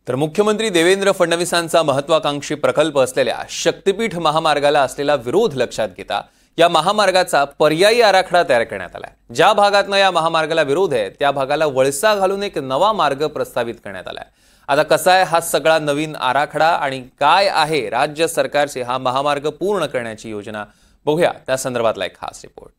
तर मुख्यमंत्री देवेंद्र फडणवीसांचा महत्त्वाकांक्षी प्रकल्प असलेल्या शक्तीपीठ महामार्गाला असलेला विरोध लक्षात घेता या महामार्गाचा पर्यायी आराखडा तयार करण्यात आलाय। ज्या भागातनं या महामार्गाला विरोध आहे त्या भागाला वळसा घालून एक नवा मार्ग प्रस्तावित करण्यात आलाय। आता कसा आहे हा सगळा नवीन आराखडा आणि काय आहे राज्य सरकारचे हा महामार्ग पूर्ण करण्याची योजना, बघूया त्या संदर्भातला एक खास रिपोर्ट।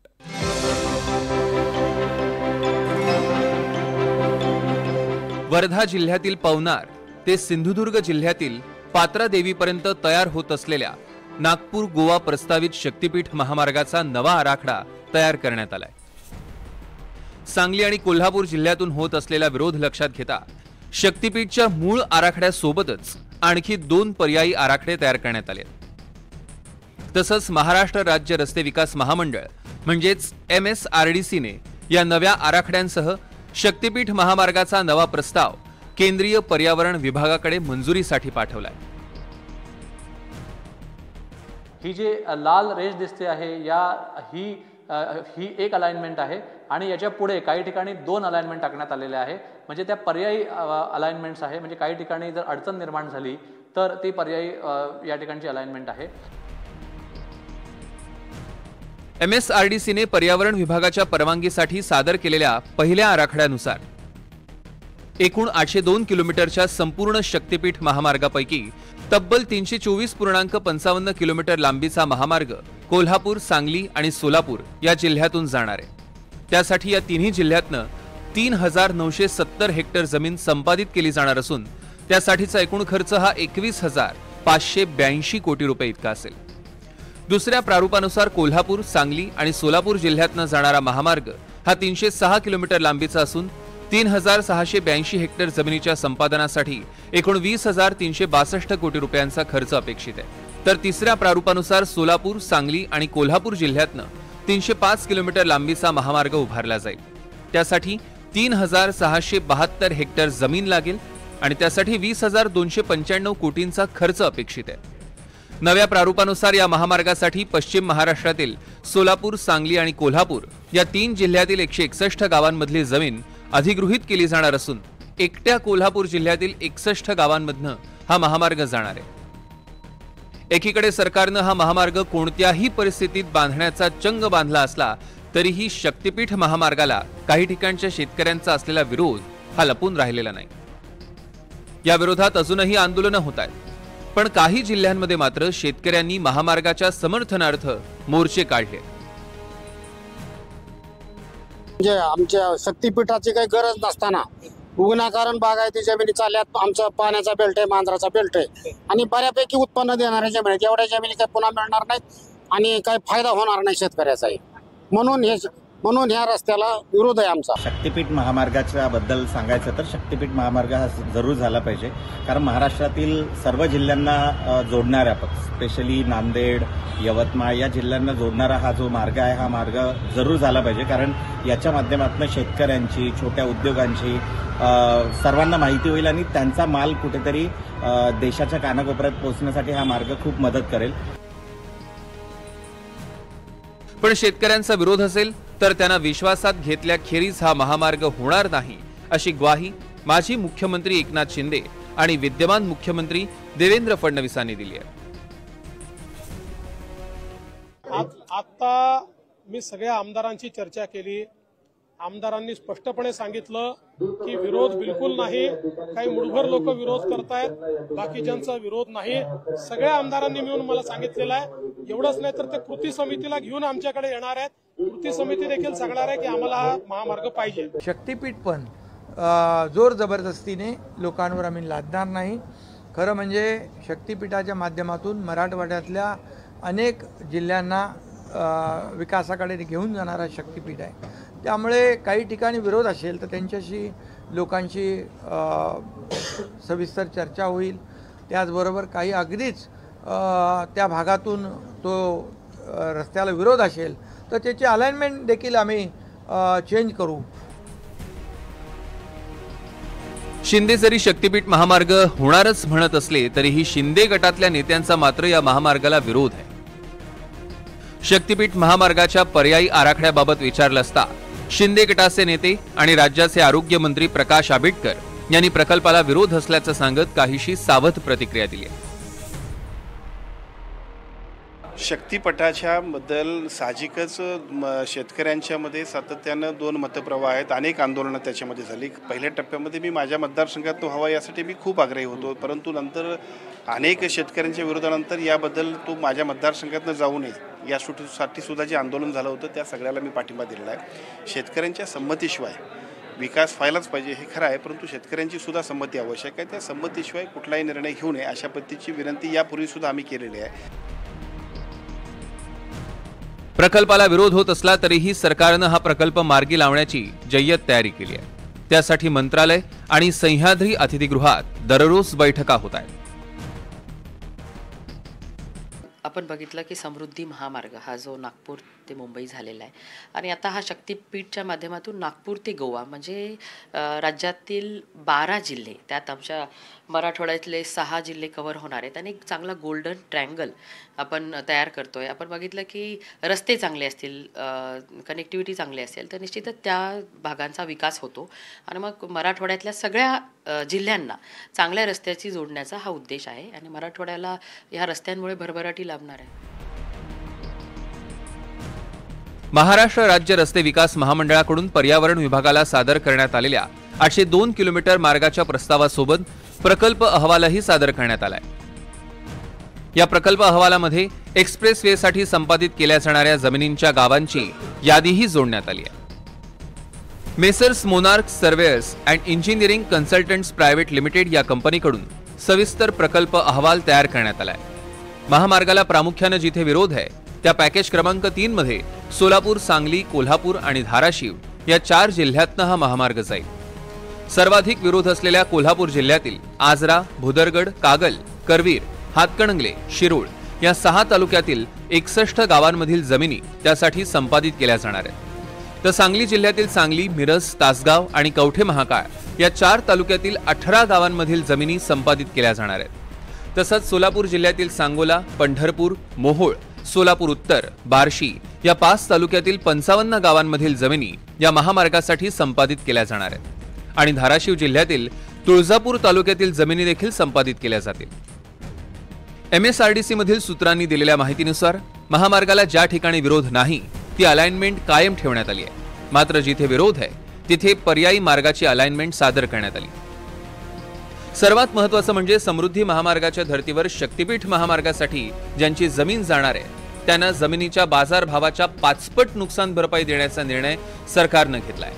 वर्धा जिल्ह्यातील पवनार ते सिंधुदुर्ग जिल्ह्यातील पात्रा देवीपर्यंत तयार होत असलेल्या नागपूर गोवा प्रस्तावित शक्तीपीठ महामार्गाचा नवा आराखडा तयार करण्यात आलाय। सांगली आणि कोल्हापूर जिल्ह्यातून होत असलेला विरोध लक्षात घेता शक्तीपीठच्या मूळ आराखड्यासोबतच आणखी 2 पर्यायी आराखडे तयार करण्यात आले। तसंच महाराष्ट्र राज्य रस्ते विकास महामंडळ म्हणजेच MSRDC ने या नव्या आराखड्यांसह शक्तीपीठ महामार्गाचा नवा प्रस्ताव केंद्रीय पर्यावरण विभागाकडे मंजुरीसाठी पाठवलाय। ही जे लाल रेष दिसते आहे ही एक अलाइनमेंट आहे आणि याच्या पुढे काही ठिकाणी 2 अलाइनमेंट टाकण्यात आलेले आहे, म्हणजे त्या पर्यायी अलाइनमेंट्स आहे। म्हणजे काही ठिकाणी जर अडचण निर्माण झाली तर ती पर्यायी या ठिकाणची अलाइनमेंट आहे। MSRDC ने पर्यावरण विभागाच्या परवानगीसाठी सादर केलेल्या पहिल्या आराखड्यानुसार एकूण 802 किलोमीटरच्या संपूर्ण शक्तीपीठ महामार्गापैकी तब्बल 324.55 किलोमीटर लांबीचा महामार्ग कोल्हापूर, सांगली आणि सोलापूर या जिल्ह्यातून जाणार आहे। त्यासाठी या तिन्ही जिल्ह्यातनं 3970 हेक्टर जमीन संपादित केली जाणार असून त्यासाठीचा एकूण खर्च हा 21,582 कोटी रुपये इतका असेल। दुसऱ्या प्रारूपानुसार कोल्हापूर, सांगली आणि सोलापूर जिल्ह्यातनं जाणारा महामार्ग हा 306 किलोमीटर लांबीचा असून 3,682 हेक्टर जमिनीच्या संपादनासाठी एकूण 20,362 कोटी रुपयांचा खर्च अपेक्षित आहे। तर तिसऱ्या प्रारूपानुसार सोलापूर, सांगली आणि कोल्हापूर जिल्ह्यातनं 305 किलोमीटर लांबीचा महामार्ग उभारला जाईल। त्यासाठी 3,672 हेक्टर जमीन लागेल आणि त्यासाठी 20,295 कोटींचा खर्च अपेक्षित आहे। नव्या प्रारूपानुसार या महामार्गासाठी पश्चिम महाराष्ट्रातील सोलापूर, सांगली आणि कोल्हापूर या 3 जिल्ह्यातील 161 गावांमधली जमीन अधिगृहीत केली जाणार असून एकट्या कोल्हापूर जिल्ह्यातील 61 गावांमधनं हा महामार्ग जाणार आहे। एकीकडे सरकारनं हा महामार्ग कोणत्याही परिस्थितीत बांधण्याचा चंग बांधला असला तरीही शक्तीपीठ महामार्गाला काही ठिकाणच्या शेतकऱ्यांचा असलेला विरोध हा लपून राहिलेला नाही। या विरोधात अजूनही आंदोलनं होत आहेत, पण काही जिल्ह्यांमध्ये मात्र शेतकऱ्यांनी महामार्गाच्या समर्थनार्थ मोर्चे काढले। म्हणजे आमच्या शक्तीपीठाची काही गरज नसताना विनाकारण बागायती जमिनी चालल्यात। आमचा पाण्याचा बेल्ट आहे, मांजराचा बेल्ट आहे आणि बऱ्यापैकी उत्पन्न देणाऱ्या जमिनी, एवढ्या जमिनी काही पुन्हा मिळणार नाहीत आणि काही फायदा होणार नाही शेतकऱ्याचाही। म्हणून ह्या रस्त्याला विरोध आहे आमचा। शक्तीपीठ महामार्गाच्या बद्दल सांगायचं तर शक्तीपीठ महामार्ग हा जरूर झाला पाहिजे, कारण महाराष्ट्रातील सर्व जिल्ह्यांना जोडणाऱ्या, स्पेशली नांदेड, यवतमाळ या जिल्ह्यांना जोडणारा हा जो मार्ग आहे हा मार्ग जरूर झाला पाहिजे, कारण याच्या माध्यमातून शेतकऱ्यांची, छोट्या उद्योगांची सर्वांना माहिती होईल आणि त्यांचा माल कुठेतरी देशाच्या कानाकोपऱ्यात पोहोचण्यासाठी हा मार्ग खूप मदत करेल। पण शेतकऱ्यांचा विरोध असेल तर त्यांना विश्वासात घेतल्याखेरीज हा महामार्ग होणार नाही अशी ग्वाही माजी मुख्यमंत्री एकनाथ शिंदे आणि विद्यमान मुख्यमंत्री देवेंद्र फडणवीसांनी दिली आहे। आता मी सगळ्या आमदारांची चर्चा केली। आमदारांनी स्पष्टपणे सांगितलं की विरोध बिलकुल नाही, काही मुठभर लोक विरोध करतायत, बाकीच्यांचा विरोध नाही। सगळ्या आमदारांनी मिळून मला सांगितलेलं आहे। एवढंच नाही तर ते कृती समितीला घेऊन आमच्याकडे येणार आहेत। कृती समिती देखील सांगणार आहे की आम्हाला हा महामार्ग पाहिजे। शक्तीपीठ पण जोर जबरदस्तीने लोकांवर आम्ही लादणार नाही। खरं म्हणजे शक्तीपीठाच्या माध्यमातून मराठवाड्यातल्या अनेक जिल्ह्यांना विकासाकडे घेऊन जाणारा शक्तीपीठ आहे। त्यामुळे काही ठिकाणी विरोध असेल तर त्यांच्याशी लोकांची सविस्तर चर्चा होईल। त्याचबरोबर काही अगदीच त्या भागातून तो रस्त्याला विरोध असेल तर त्याची अलाइनमेंट देखील आम्ही चेंज करू। शिंदे जरी शक्तीपीठ महामार्ग होणारच म्हणत असले तरीही शिंदे गटातल्या नेत्यांचा मात्र या महामार्गाला विरोध आहे। शक्तीपीठ महामार्गाच्या पर्यायी आराखड्याबाबत विचारलं असता शिंदे गटाचे नेते आणि राज्याचे आरोग्य मंत्री प्रकाश आंबेडकर यांनी प्रकल्पाला विरोध असल्याचं सांगत काहीशी सावध प्रतिक्रिया दिली आहे. शक्तीपटाच्या बद्दल साहजिकच शेतकऱ्यांच्या मध्ये सातत्यानं दोन मतप्रवाह आहेत. अनेक आंदोलनं त्याच्यामध्ये झाली. पहिल्या टप्प्यामध्ये मी माझ्या मतदारसंघात तो हवा यासाठी मी खूप आग्रही होतो, परंतु नंतर अनेक शेतकऱ्यांच्या विरोधानंतर याबद्दल तो माझ्या मतदारसंघातनं जाऊ नये यासाठी सुद्धा जे आंदोलन झालं होतं त्या सगळ्याला मी पाठिंबा दिलेला आहे. शेतकऱ्यांच्या संमतीशिवाय विकास व्हायलाच पाहिजे हे खरं आहे, परंतु शेतकऱ्यांची सुद्धा संमती आवश्यक आहे. त्या संमतीशिवाय कुठलाही निर्णय घेऊ नये अशा पद्धतीची विनंती यापूर्वी सुद्धा आम्ही केलेली आहे. प्रकल्पाला विरोध होत असला तरीही सरकारनं हा प्रकल्प मार्गी लावण्याची जय्यत तयारी केली आहे. त्यासाठी मंत्रालय आणि सह्याद्री अतिथीगृहात दररोज बैठका होत आहेत. आपण बघितलं की समृद्धी महामार्ग हा जो नागपूर ते मुंबई झालेला आहे आणि आता हा शक्तीपीठच्या माध्यमातून नागपूर ते गोवा म्हणजे राज्यातील 12 जिल्हे, त्यात आमच्या मराठवाड्यातले 6 जिल्हे कव्हर होणार आहेत आणि एक चांगला गोल्डन ट्रँगल आपण तयार करतोय. आपण बघितलं की रस्ते चांगले असतील, कनेक्टिव्हिटी चांगली असेल तर निश्चितच त्या भागांचा विकास होतो आणि मग मराठवाड्यातल्या सगळ्या जिल्ह्यांना चांगल्या रस्त्याची जोडण्याचा हा उद्देश आहे आणि मराठवाड्याला ह्या रस्त्यांमुळे भरभराटी लाभणार आहे. महाराष्ट्र राज्य रस्ते विकास महामंडळाकडून पर्यावरण विभागाला सादर करण्यात आलेल्या 802 किलोमीटर मार्गाच्या प्रस्तावासोबत प्रकल्प अहवालही सादर करण्यात आलाय. या प्रकल्प अहवालामध्ये एक्सप्रेस वेसाठी संपादित केल्या जाणाऱ्या जमिनींच्या गावांची यादीही जोडण्यात आली आहे. Messrs monarch surveyor's and engineering consultants private limited या कंपनीकडून सविस्तर प्रकल्प अहवाल तयार करण्यात आलाय. महामार्गाला प्रामुख्याने जिथे विरोध आहे त्या पॅकेज क्रमांक 3 मध्ये सोलापूर, सांगली, कोल्हापूर आणि धाराशिव या 4 जिल्ह्यातनं हा महामार्ग जाईल. सर्वाधिक विरोध असलेल्या कोल्हापूर जिल्ह्यातील आजरा, भुदरगड, कागल, करवीर, हातकणंगले, शिरूळ या 6 तालुक्यातील 61 गावांमधील जमिनी त्यासाठी संपादित केल्या जाणार आहेत. तर सांगली जिल्ह्यातील सांगली, मिरज, तासगाव आणि कवठे महाकाळ या 4 तालुक्यातील 18 गावांमधील जमिनी संपादित केल्या जाणार आहेत. तसंच सोलापूर जिल्ह्यातील सांगोला, पंढरपूर, मोहोळ, सोलापूर उत्तर, बार्शी या 5 तालुक्यातील 55 गावांमधील जमिनी या महामार्गासाठी संपादित केल्या जाणार आहेत आणि धाराशिव जिल्ह्यातील तुळजापूर तालुक्यातील जमिनी देखील संपादित केल्या जातील. MSRDC मधील सूत्रांनी दिलेल्या माहितीनुसार महामार्गाला ज्या ठिकाणी विरोध नाही ती अलाइनमेंट कायम ठेवण्यात आली आहे. मात्र जिथे विरोध आहे तिथे पर्यायी मार्गाची अलाइनमेंट सादर करण्यात आली. सर्वात महत्त्वाचं म्हणजे समृद्धी महामार्गाच्या धर्तीवर शक्तीपीठ महामार्गासाठी ज्यांची जमीन जाणार आहे त्यांना जमिनीच्या बाजारभावाच्या 5 पट नुकसान भरपाई देण्याचा निर्णय सरकारनं घेतलाय.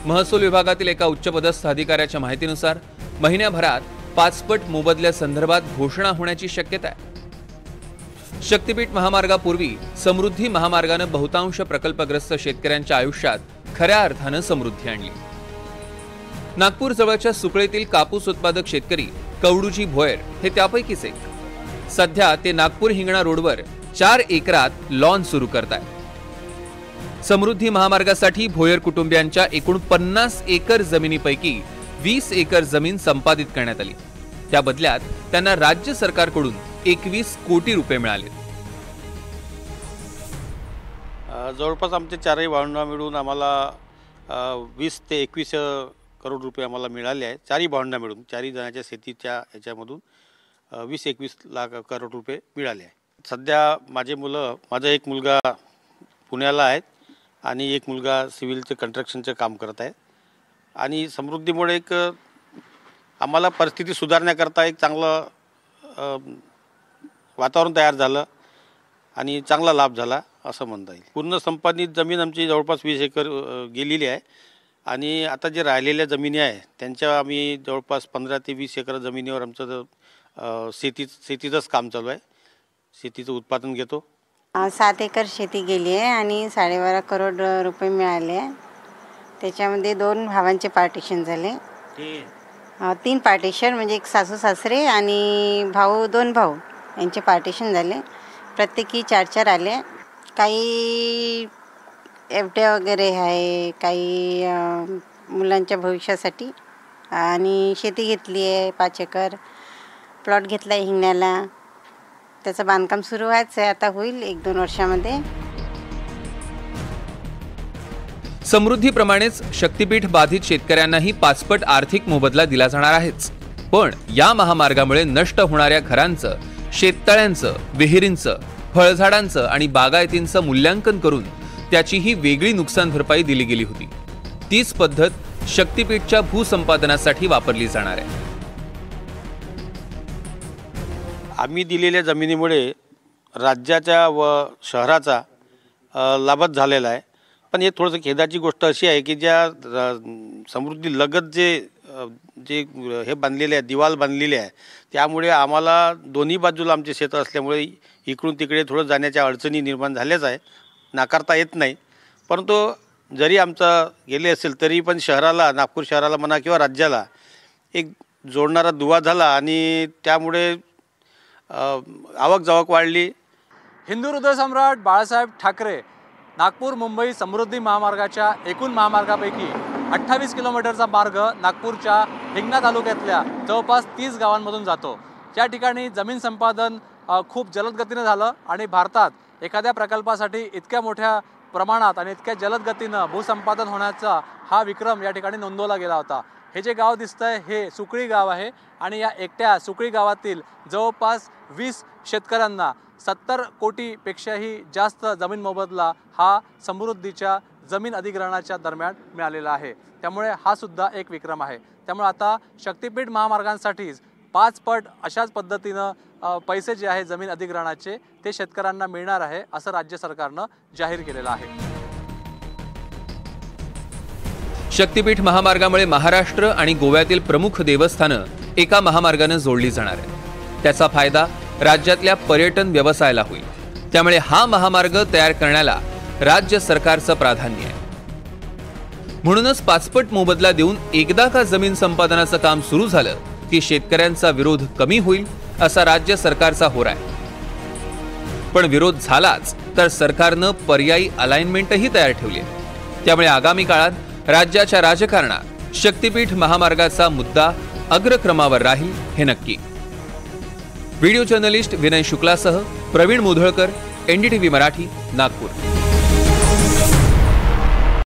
महसूल विभागातील एका उच्चपदस्थ अधिकाऱ्याच्या माहितीनुसार महिन्याभरात 5 पट मोबदल्यासंदर्भात घोषणा होण्याची शक्यता आहे. शक्तीपीठ महामार्गापूर्वी समृद्धी महामार्गानं बहुतांश प्रकल्पग्रस्त शेतकऱ्यांच्या आयुष्यात खऱ्या अर्थानं समृद्धी आणली. नागपूर जवळच्या सुकळेतील कापूस उत्पादक शेतकरी कवडूजी भोयर हे त्यापैकीच एक. सध्या ते नागपूर हिंगणा रोडवर 4 एकरात लॉन सुरू करतायत. समृद्धी महामार्गासाठी भोयर कुटुंबियांच्या एकूण 50 एकर जमिनीपैकी 20 एकर जमीन संपादित करण्यात आली. त्या बदल्यात त्यांना राज्य सरकारकडून 21 कोटी रुपये मिळाले. जवळपास आमचे 4ही भावंडं मिळून आम्हाला 20 ते 21 करोड रुपये आम्हाला मिळाले आहेत. 4ही भावंडं मिळून 4ही जणांच्या शेतीच्या याच्यामधून 20-21 लाख करोड रुपये मिळाले आहेत. सध्या माझा एक मुलगा पुण्याला आहे आणि एक मुलगा सिव्हिलचं कन्स्ट्रक्शनचं काम करत आहे आणि समृद्धीमुळे एक आम्हाला परिस्थिती सुधारण्याकरता एक चांगलं वातावरण तयार झालं आणि चांगला लाभ झाला असं म्हणता येईल. पूर्ण संपादित जमीन आमची जवळपास 20 एकर गेलेली आहे आणि आता जे राहिलेल्या जमिनी आहे त्यांच्या आम्ही जवळपास 15 ते 20 एकर जमिनीवर आमचं शेतीचंच काम चालू आहे. शेतीचं उत्पादन घेतो. 7 एकर शेती गेली आहे आणि 12.5 करोड रुपये मिळाले. त्याच्यामध्ये 2 भावांचे पार्टिशन झाले. 3 पार्टिशन म्हणजे एक सासू सासरे आणि 2 भाऊ यांचे पार्टिशन झाले. प्रत्येकी 4-4 आले. काही एफडी वगैरे आहे, काही मुलांच्या भविष्यासाठी आणि शेती घेतली आहे. 5 एकर प्लॉट घेतला आहे हिंगण्याला. त्याचं बांधकाम सुरू व्हायचं आहे, आता होईल 1-2 वर्षामध्ये. समृद्धीप्रमाणेच शक्तीपीठ बाधित शेतकऱ्यांनाही 5 पट आर्थिक मोबदला दिला जाणार आहेच। पण या महामार्गामुळे नष्ट होणाऱ्या घरांचं, शेततळ्यांचं, विहिरींचं, फळझाडांचं आणि बागायतींचं मूल्यांकन करून त्याची ही वेगळी नुकसान भरपाई दिली गेली होती। तीच पद्धत शक्तीपीठच्या भूसंपादनासाठी वापरली जाणार आहे। आम्ही दिलेल्या जमिनीमुळे राज्याच्या व शहराचा लाभच झालेला आहे। पण हे थोडंसं खेदाची गोष्ट अशी आहे की ज्या समृद्धी लगत जे हे बांधलेले आहे, दिवाल बांधलेली आहे, त्यामुळे आम्हाला दोन्ही बाजूला आमचे शेतं असल्यामुळे इकडून तिकडे थोडं जाण्याच्या अडचणी निर्माण झाल्याच आहे, नाकारता येत नाही। परंतु जरी आमचं गेले असेल तरी पण शहराला, नागपूर शहराला म्हणा किंवा राज्याला एक जोडणारा दुवा झाला आणि त्यामुळे आवक जावक वाढली। हिंदू हृदयसम्राट बाळासाहेब ठाकरे नागपूर मुंबई समृद्धी महामार्गाच्या एकूण महामार्गापैकी 28 किलोमीटरचा मार्ग नागपूरच्या हिंगणा तालुक्यातल्या जवळपास 30 गावांमधून जातो। या ठिकाणी जमीन संपादन खूप जलद गतीने झालं आणि भारतात एखाद्या प्रकल्पासाठी इतक्या मोठ्या प्रमाणात आणि इतक्या जलद गतीनं भूसंपादन होण्याचा हा विक्रम या ठिकाणी नोंदवला गेला होता। हे जे गाव दिसतंय हे सुकळी गाव आहे आणि या एकट्या सुकळी गावातील जवळपास 20 शेतकऱ्यांना 70 कोटीपेक्षाही जास्त जमीन मोबदला हा समृद्धीच्या जमीन अधिग्रहणाच्या दरम्यान मिळालेला आहे। त्यामुळे हा सुद्धा एक विक्रम आहे। त्यामुळे आता शक्तीपीठ महामार्गांसाठीच 5 पट अशाच पद्धतीनं पैसे जे आहे जमीन अधिग्रहणाचे ते शेतकऱ्यांना मिळणार आहे असं राज्य सरकारनं जाहीर केलेलं आहे। शक्तीपीठ महामार्गामुळे महाराष्ट्र आणि गोव्यातील प्रमुख देवस्थानं एका महामार्गाने जोडली जाणार आहे। त्याचा फायदा राज्यातल्या पर्यटन व्यवसायाला होईल। त्यामुळे हा महामार्ग तयार करण्याला राज्य सरकारचं प्राधान्य आहे। म्हणूनच 5 पट मोबदला देऊन एकदा का जमीन संपादनाचं काम सुरू झालं की शेतकऱ्यांचा विरोध कमी होईल असा राज्य सरकारचा होरा आहे। पण विरोध झालाच तर सरकारनं पर्यायी अलाइनमेंटही तयार ठेवली आहे। त्यामुळे आगामी काळात राज्याच्या राजकारणात शक्तीपीठ महामार्गाचा मुद्दा अग्रक्रमावर राहील हे नक्की। व्हिडिओ जर्नलिस्ट विनय शुक्लासह प्रवीण मुधळकर, NDTV मराठी, नागपूर।